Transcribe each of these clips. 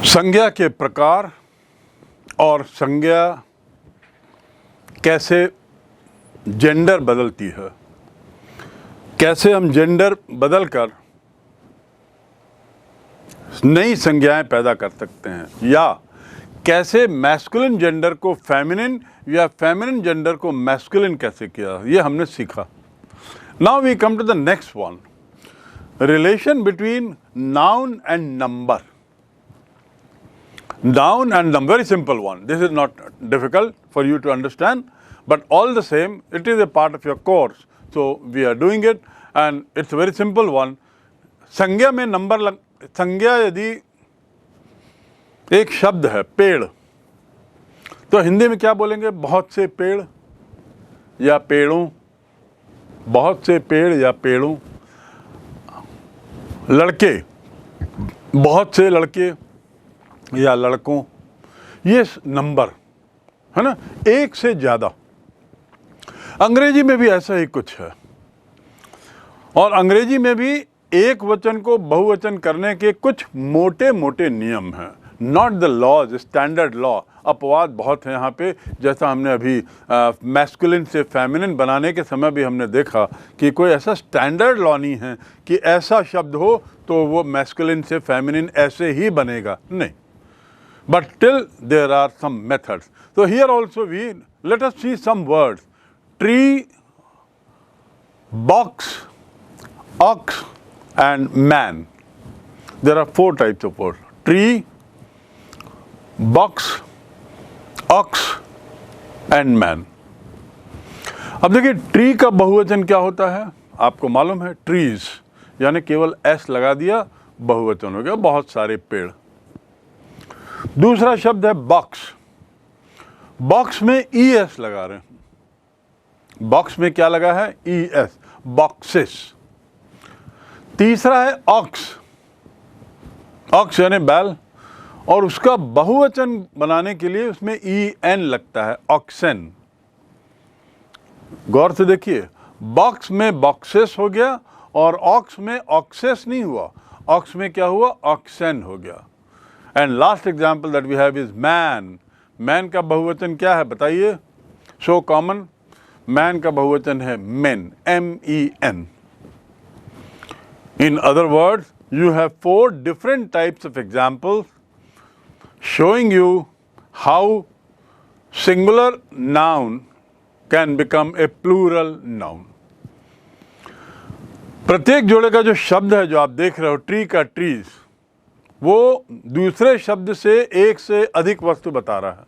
संज्ञा के प्रकार और संज्ञा कैसे जेंडर बदलती है, कैसे हम जेंडर बदलकर नई संज्ञाएं पैदा कर सकते हैं, या कैसे मैस्कुलिन जेंडर को फेमिनिन या फेमिनिन जेंडर को मैस्कुलिन कैसे किया, ये हमने सीखा। Now we come to the next one, relation between noun and number. Noun and number, very simple one. This is not difficult for you to understand, but all the same, it is a part of your course. So we are doing it, and it's a very simple one. संज्ञा में number संज्ञा यदि एक शब्द है पेड़, तो हिंदी में क्या बोलेंगे? बहुत से पेड़ या पेड़ों, बहुत से पेड़ या पेड़ों। लड़के, बहुत से लड़के या लड़कों, ये नंबर है ना, एक से ज़्यादा। अंग्रेजी में भी ऐसा ही कुछ है, और अंग्रेजी में भी एक वचन को बहुवचन करने के कुछ मोटे मोटे नियम हैं। Not the laws, standard law. अपवाद बहुत हैं यहाँ पे, जैसा हमने अभी मैस्कुलिन से फेमिनिन बनाने के समय भी हमने देखा कि कोई ऐसा स्टैंडर्ड लॉ नहीं है कि ऐसा शब्द हो तो वो मैस्कुलिन से फेमिनिन ऐसे ही बनेगा, नहीं। But still there are some methods. So here also let us see some words. Tree, box, ox and man. There are 4 types of words. Tree, box, ox and man. अब देखिए tree का बहुवचन क्या होता है, आपको मालूम है? ट्रीज, यानी केवल एस लगा दिया, बहुवचन हो गया, बहुत सारे पेड़। दूसरा शब्द है बॉक्स। बॉक्स में ई एस लगा रहे हैं। बॉक्स में क्या लगा है? E S, boxes. तीसरा है ऑक्स। ऑक्स यानी बैल, और उसका बहुवचन बनाने के लिए उसमें ई एन लगता है, ऑक्सेन। गौर से देखिए, बॉक्स में बॉक्सेस हो गया और ऑक्स में ऑक्सेस नहीं हुआ, ऑक्स में क्या हुआ? ऑक्सेन हो गया। And last example that we have is man. Man का बहुवचन क्या है बताइए? सो कॉमन, मैन का बहुवचन है main, MEN। In other words, you have 4 different types of examples showing you how singular noun can become a plural noun. प्रत्येक जोड़े का जो शब्द है, जो आप देख रहे हो, ट्री का ट्रीज, वो दूसरे शब्द से एक से अधिक वस्तु बता रहा है,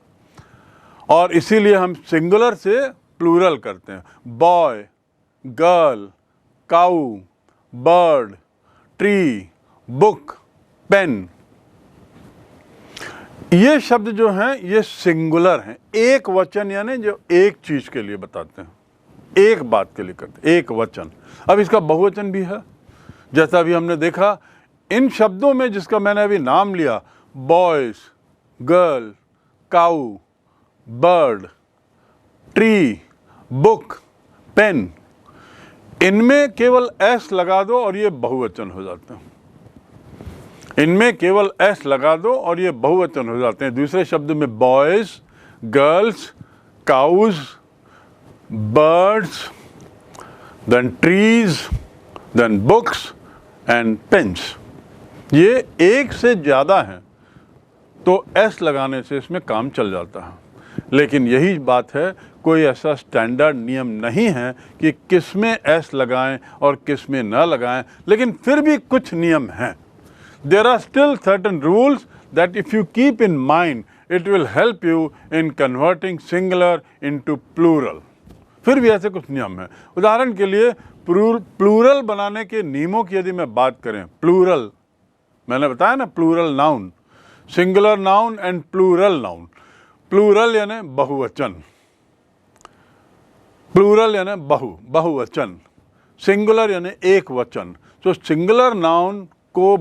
और इसीलिए हम सिंगुलर से प्लूरल करते हैं। बॉय, गर्ल, काऊ, बर्ड, ट्री, बुक, पेन, ये शब्द जो हैं ये सिंगुलर हैं, एक वचन, यानी जो एक चीज के लिए बताते हैं, एक बात के लिए करते हैं, एक वचन। अब इसका बहुवचन भी है, जैसा अभी हमने देखा इन शब्दों में, जिसका मैंने अभी नाम लिया, बॉयज, गर्ल, काऊ, बर्ड, ट्री, बुक, पेन, इनमें केवल एस लगा दो और ये बहुवचन हो जाते हैं। इनमें केवल एस लगा दो और ये बहुवचन हो जाते हैं। दूसरे शब्द में boys, girls, cows, birds, then trees, then books and pens. ये एक से ज़्यादा हैं तो एस लगाने से इसमें काम चल जाता है। लेकिन यही बात है, कोई ऐसा स्टैंडर्ड नियम नहीं है कि किस में एस लगाएं और किस में न लगाएं, लेकिन फिर भी कुछ नियम हैं। There are still certain rules that if you keep in mind, it will help you in converting singular into plural. फिर भी ऐसे कुछ नियम हैं। उदाहरण के लिए प्लूरल बनाने के नियमों की यदि मैं बात करें, प्लूरल, मैंने बताया ना, plural noun, singular noun and plural noun. Plural यानी बहुवचन, प्लूरल यानी बहुवचन, सिंगुलर यानी एक वचन। तो सिंगुलर नाउन को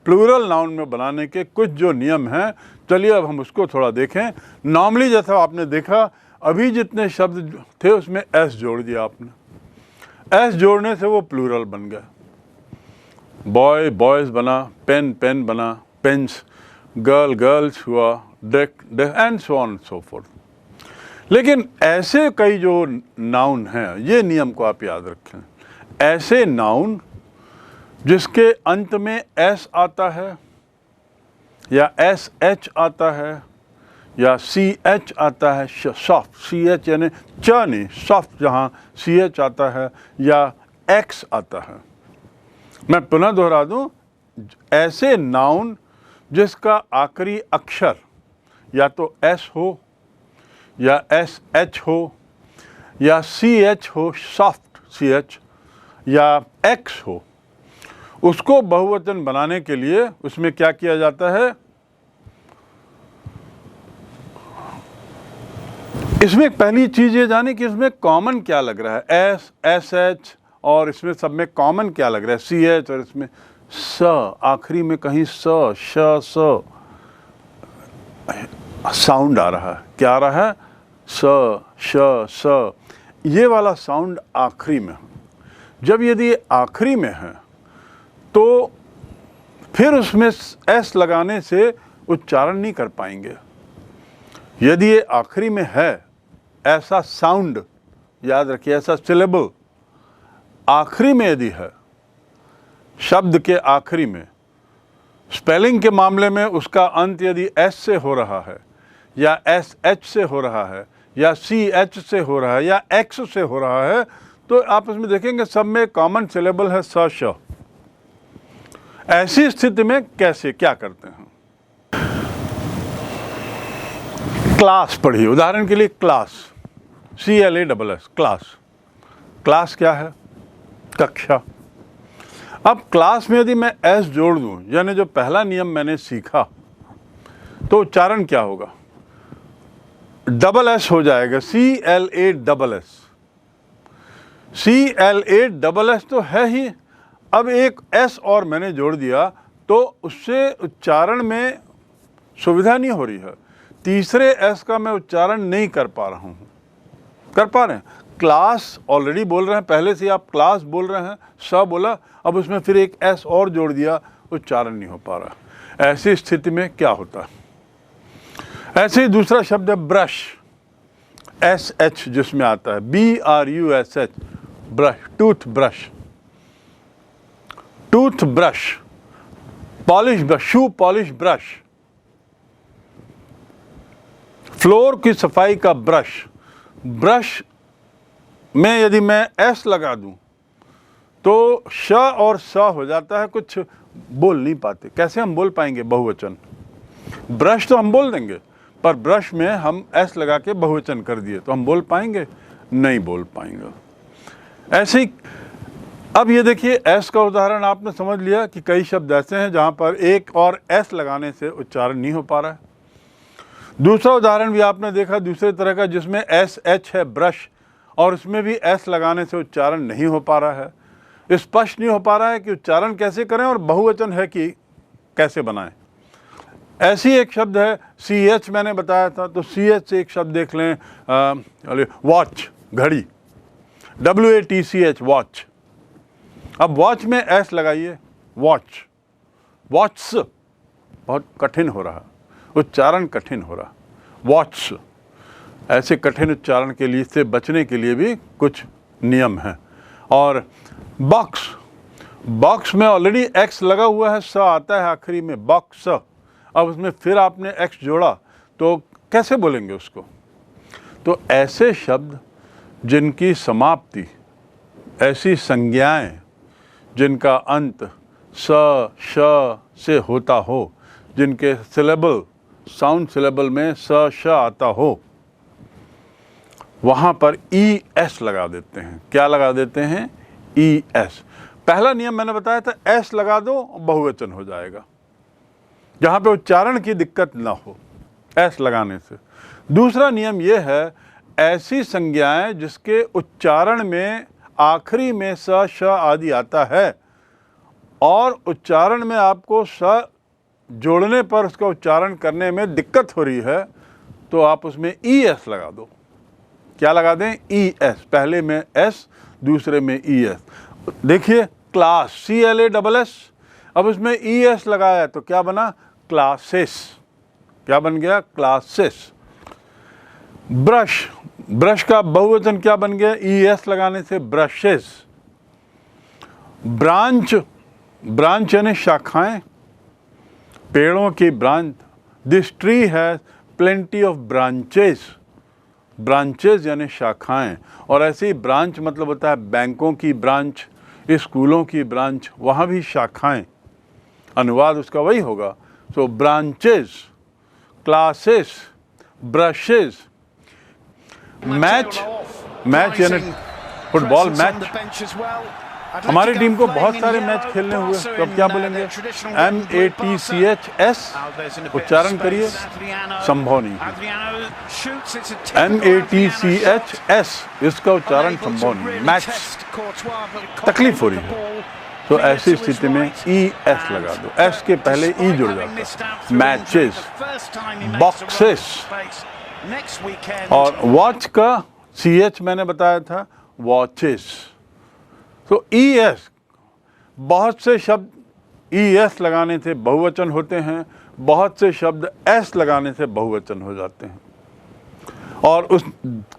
प्लूरल नाउन में बनाने के कुछ जो नियम हैं, चलिए अब हम उसको थोड़ा देखें। नॉर्मली जैसा आपने देखा, अभी जितने शब्द थे उसमें एस जोड़ दिया आपने, एस जोड़ने से वो प्लूरल बन गया। बॉय, बॉयज़ बना, पेन, पेन बना, पेन्स, गर्ल गर्ल्स हुआ, deck deck and so on so fourth. लेकिन ऐसे कई जो नाउन हैं, ये नियम को आप याद रखें, ऐसे नाउन जिसके अंत में एस आता है या एस एच आता है या सी एच आता है, सॉफ्ट सी एच यानी च नहीं, सॉफ्ट जहाँ सी एच आता है या एक्स आता है। मैं पुनः दोहरा दूं, ऐसे नाउन जिसका आखिरी अक्षर या तो एस हो या एस एच हो या सी एच हो, सॉफ्ट सी एच, या एक्स हो, उसको बहुवचन बनाने के लिए उसमें क्या किया जाता है, इसमें पहली चीज ये जाने कि इसमें कॉमन क्या लग रहा है, एस एस एच, और इसमें सब में कॉमन क्या लग रहा है, सी एच, और इसमें स, आखिरी में कहीं स श स साउंड आ रहा है। क्या आ रहा है, स श स, ये वाला साउंड आखिरी में। जब यदि आखिरी में है तो फिर उसमें एस लगाने से उच्चारण नहीं कर पाएंगे। यदि ये आखिरी में है, ऐसा साउंड याद रखिए, ऐसा सिलेबल आखिरी में यदि है, शब्द के आखिरी में, स्पेलिंग के मामले में उसका अंत यदि एस से हो रहा है या एस एच से हो रहा है या सी एच से हो रहा है या एक्स से हो रहा है, तो आप इसमें देखेंगे सब में कॉमन सिलेबल है स श। ऐसी स्थिति में कैसे क्या करते हैं, क्लास पढ़िए, उदाहरण के लिए क्लास, CLASS, क्लास। क्लास क्या है, कक्षा। अब क्लास में यदि मैं एस जोड़ दूं, यानी जो पहला नियम मैंने सीखा, तो उच्चारण क्या होगा, डबल एस हो जाएगा, CLASS। CLASS तो है ही, अब एक एस और मैंने जोड़ दिया तो उससे उच्चारण में सुविधा नहीं हो रही है, तीसरे एस का मैं उच्चारण नहीं कर पा रहा हूँ। कर पा रहे हैं, क्लास ऑलरेडी बोल रहे हैं, पहले से आप क्लास बोल रहे हैं, स बोला, अब उसमें फिर एक एस और जोड़ दिया, उच्चारण नहीं हो पा रहा। ऐसी स्थिति में क्या होता है। ऐसे ही दूसरा शब्द है ब्रश, SH जिसमें आता है, BRUSH, brush, tooth brush, tooth brush, polish brush, shoe polish brush, floor की सफाई का ब्रश। ब्रश में यदि मैं एस लगा दूं तो श और स हो जाता है, कुछ बोल नहीं पाते। कैसे हम बोल पाएंगे बहुवचन, ब्रश तो हम बोल देंगे, पर ब्रश में हम एस लगा के बहुवचन कर दिए तो हम बोल पाएंगे, नहीं बोल पाएंगे। ऐसे ही अब ये देखिए, एस का उदाहरण आपने समझ लिया कि कई शब्द ऐसे हैं जहां पर एक और एस लगाने से उच्चारण नहीं हो पा रहा है। दूसरा उदाहरण भी आपने देखा दूसरे तरह का, जिसमें SH है, ब्रश, और उसमें भी एस लगाने से उच्चारण नहीं हो पा रहा है, स्पष्ट नहीं हो पा रहा है कि उच्चारण कैसे करें और बहुवचन है कि कैसे बनाएं। ऐसी एक शब्द है CH, मैंने बताया था, तो CH से एक शब्द देख लें, वॉच, घड़ी, WATCH, वॉच। अब वॉच में एस लगाइए, वॉच, वॉट्स, बहुत कठिन हो रहा, उच्चारण कठिन हो रहा, वॉट्स। ऐसे कठिन उच्चारण के लिए से बचने के लिए भी कुछ नियम हैं। और बॉक्स, बॉक्स में ऑलरेडी एक्स लगा हुआ है, स आता है आखिरी में, बॉक्स। अब उसमें फिर आपने एक्स जोड़ा तो कैसे बोलेंगे उसको। तो ऐसे शब्द जिनकी समाप्ति, ऐसी संज्ञाएं जिनका अंत स श से होता हो, जिनके सिलेबल, साउंड सिलेबल में स श आता हो, वहां पर ES लगा देते हैं। क्या लगा देते हैं, ES। पहला नियम मैंने बताया था, एस लगा दो, बहुवचन हो जाएगा, जहां पे उच्चारण की दिक्कत ना हो एस लगाने से। दूसरा नियम यह है, ऐसी संज्ञाएं जिसके उच्चारण में आखिरी में स श आदि आता है और उच्चारण में आपको स जोड़ने पर उसका उच्चारण करने में दिक्कत हो रही है, तो आप उसमें ES लगा दो। क्या लगा दें, ES, पहले में S, दूसरे में ES। देखिए क्लास, CLASS, अब उसमें ES लगाया तो क्या बना, क्लासेस। क्या बन गया? क्लासेस। ब्रश, ब्रश का बहुवचन क्या बन गया? ES लगाने से ब्रशेस। ब्रांच, ब्रांच यानी शाखाएं, पेड़ों की branch. This tree has plenty of branches. Branches यानी शाखाएं। और ऐसे ही ब्रांच मतलब होता है बैंकों की ब्रांच, स्कूलों की ब्रांच, वहाँ भी शाखाएं, अनुवाद उसका वही होगा। So branches, classes, brushes. Match, match यानी फुटबॉल मैच। हमारी टीम को बहुत सारे मैच खेलने हुए, तो अब क्या बोलेंगे? MATCHS, उच्चारण करिए, संभव नहीं है। MATCHS, इसका उच्चारण संभव नहीं है। मैच, तकलीफ हो रही है, तो ऐसी स्थिति में ES लगा दो, S के पहले E जुड़ जाता है। Matches, boxes. और वॉच का CH मैंने बताया था, वॉचेस। तो ES, बहुत से शब्द ES लगाने से बहुवचन होते हैं, बहुत से शब्द S लगाने से बहुवचन हो जाते हैं। और उस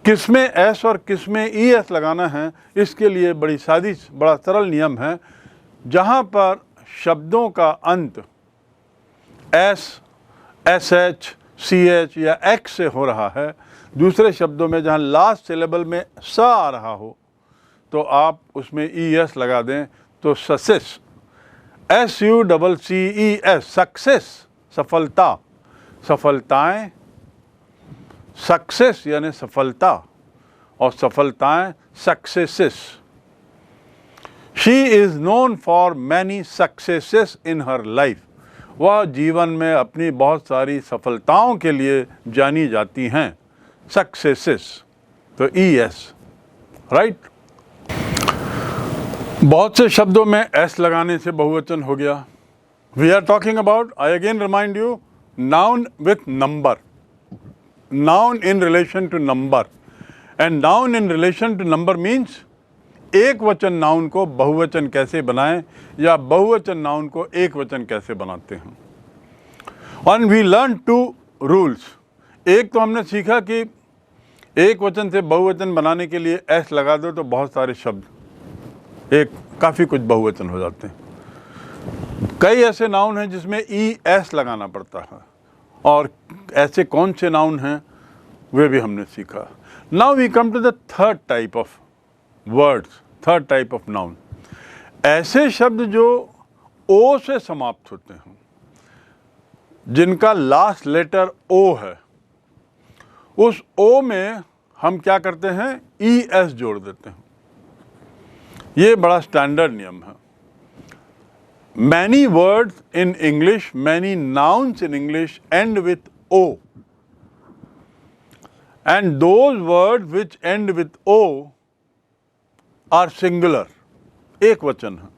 किसमें S और किसमें ES लगाना है, इसके लिए बड़ा सरल नियम है। जहाँ पर शब्दों का अंत S, SH, CH या X से हो रहा है, दूसरे शब्दों में जहाँ लास्ट सिलेबल में स आ रहा हो, तो आप उसमें ES लगा दें, तो सक्सेस, SUCCES, सक्सेस, सफलता, सफलताएं, सक्सेस यानी सफलता, और सफलताएं successes. She is known for many successes in her life. वह जीवन में अपनी बहुत सारी सफलताओं के लिए जानी जाती हैं, सक्सेसेस। तो ES, राइट। बहुत से शब्दों में S लगाने से बहुवचन हो गया। We are talking about, I again remind you, noun with number, noun in relation to number. And noun in relation to number means एक वचन नाउन को बहुवचन कैसे बनाएं, या बहुवचन नाउन को एक वचन कैसे बनाते हैं। और वी लर्न 2 रूल्स। एक तो हमने सीखा कि एक वचन से बहुवचन बनाने के लिए S लगा दो तो बहुत सारे शब्द, काफ़ी कुछ बहुवचन हो जाते हैं। कई ऐसे नाउन हैं जिसमें ES लगाना पड़ता है, और ऐसे कौन से नाउन हैं वे भी हमने सीखा। Now we come to the third type of words, third type of noun. ऐसे शब्द जो O से समाप्त होते हैं, जिनका लास्ट लेटर O है, उस O में हम क्या करते हैं? ES जोड़ देते हैं। ये बड़ा स्टैंडर्ड नियम है। Many words in English, many nouns in English end with O, and those word which end with O are singular, एक वचन है।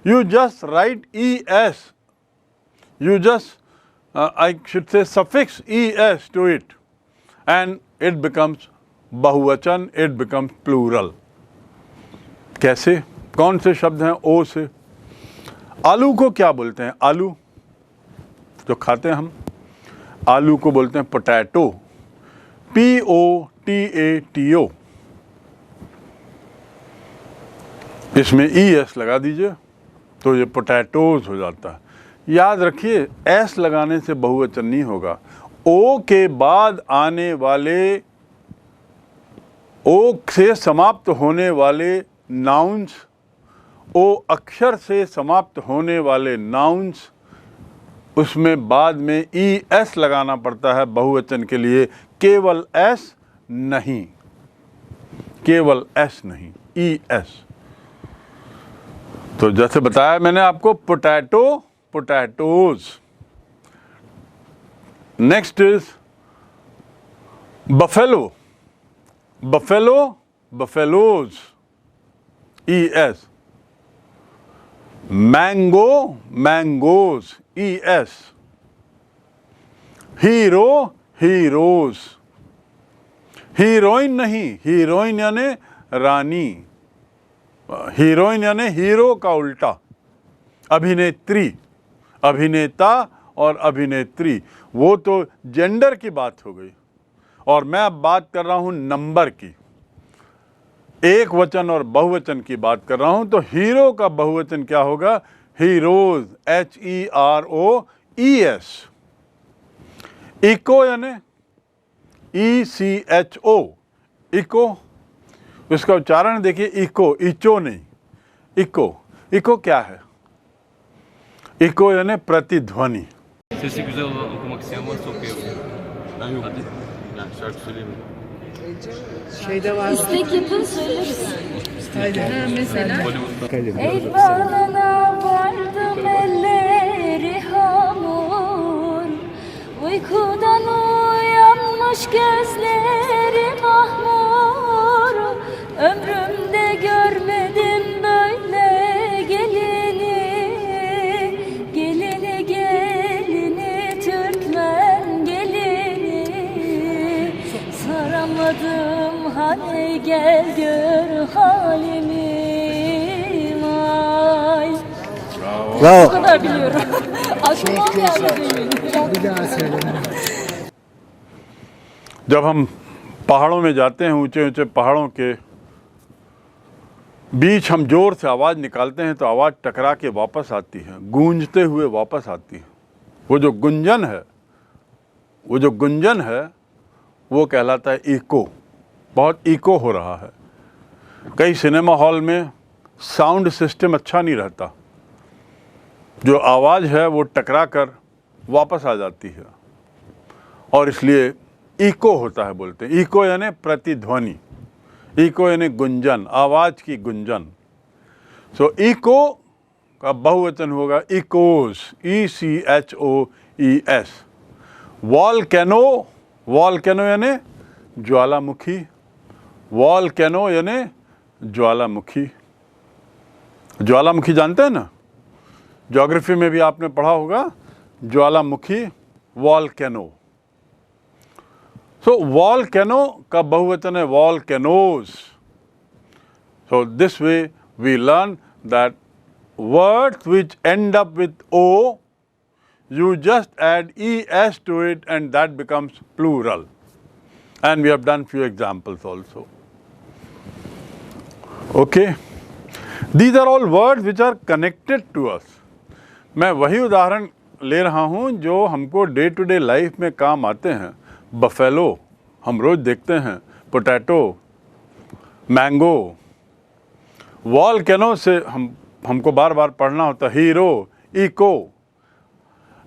You just write ES, you just I should say suffix ES to it, and it becomes बहुवचन, it becomes plural। कैसे? कौन से शब्द हैं O से? आलू को क्या बोलते हैं? आलू जो खाते हैं हम, आलू को बोलते हैं पोटैटो, POTATO। इसमें ES लगा दीजिए तो ये पोटैटोज हो जाता है। याद रखिए, S लगाने से बहुवचन नहीं होगा। O के बाद आने वाले, O से समाप्त होने वाले नाउन्स, O अक्षर से समाप्त होने वाले नाउन्स, उसमें बाद में ES लगाना पड़ता है बहुवचन के लिए, केवल S नहीं, केवल S नहीं, ES। तो जैसे बताया मैंने आपको, potato, potatoes. Next is buffalo, buffalo, buffaloes, ES। Mango, mangoes, ES। Hero, heroes. Heroine नहीं, हीरोइन यानी रानी, हीरोइन यानी हीरो का उल्टा। अभिनेत्री, अभिनेता और अभिनेत्री, वो तो जेंडर की बात हो गई। और मैं अब बात कर रहा हूं नंबर की, एक वचन और बहुवचन की बात कर रहा हूं। तो हीरो का बहुवचन क्या होगा? Heroes, HEROES। इको यानी ECHO, इको, इसका उच्चारण देखिए, इको, इचो नहीं, इको। इको क्या है? इको यानी प्रतिध्वनि। Sesi güzel okumak isteyen varsa okuyabilir. Ben yok. Yani şarkı söyleyeyim. Şeyde var. İstek yapın söyleriz. Mesela. El bağlana vardım elleri hamur, uykudan uyanmış gözleri mahmur. Ömrümde görmedim böyle gelini, gelini gelini Türkmen gelini. Saramadım hani gel gör halimi, vay. Bu kadar biliyorum. Aklıma geldi. Bir daha söyle. जब हम पहाड़ों में जाते हैं, ऊंचे ऊंचे पहाड़ों के बीच हम जोर से आवाज़ निकालते हैं तो आवाज़ टकरा के वापस आती है, गूंजते हुए वापस आती है। वो जो गुंजन है वो कहलाता है इको। बहुत इको हो रहा है। कई सिनेमा हॉल में साउंड सिस्टम अच्छा नहीं रहता, जो आवाज़ है वो टकरा कर वापस आ जाती है और इसलिए इको होता है, बोलते हैं। इको यानी प्रतिध्वनि, इको यानी गुंजन, आवाज़ की गुंजन। सो इको का बहुवचन होगा इकोस, ECHOES। वॉल्केनो, वॉल्केनो यानी ज्वालामुखी, वॉल्केनो यानी ज्वालामुखी। ज्वालामुखी जानते हैं ना, ज्योग्राफी में भी आपने पढ़ा होगा, ज्वालामुखी, वॉल्केनो। सो वॉल्केनो का बहुवचन है volcanoes. So this way we learn that words which end up with O, you just add ES to it and that becomes plural. And we have done few examples also. Okay. These are all words which are connected to us. मैं वही उदाहरण ले रहा हूँ जो हमको day to day life में काम आते हैं। बफेलो हम रोज देखते हैं, पोटैटो, मैंगो। वॉल्केनो से हमको बार बार पढ़ना होता है, hero, echo.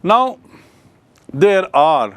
Now there are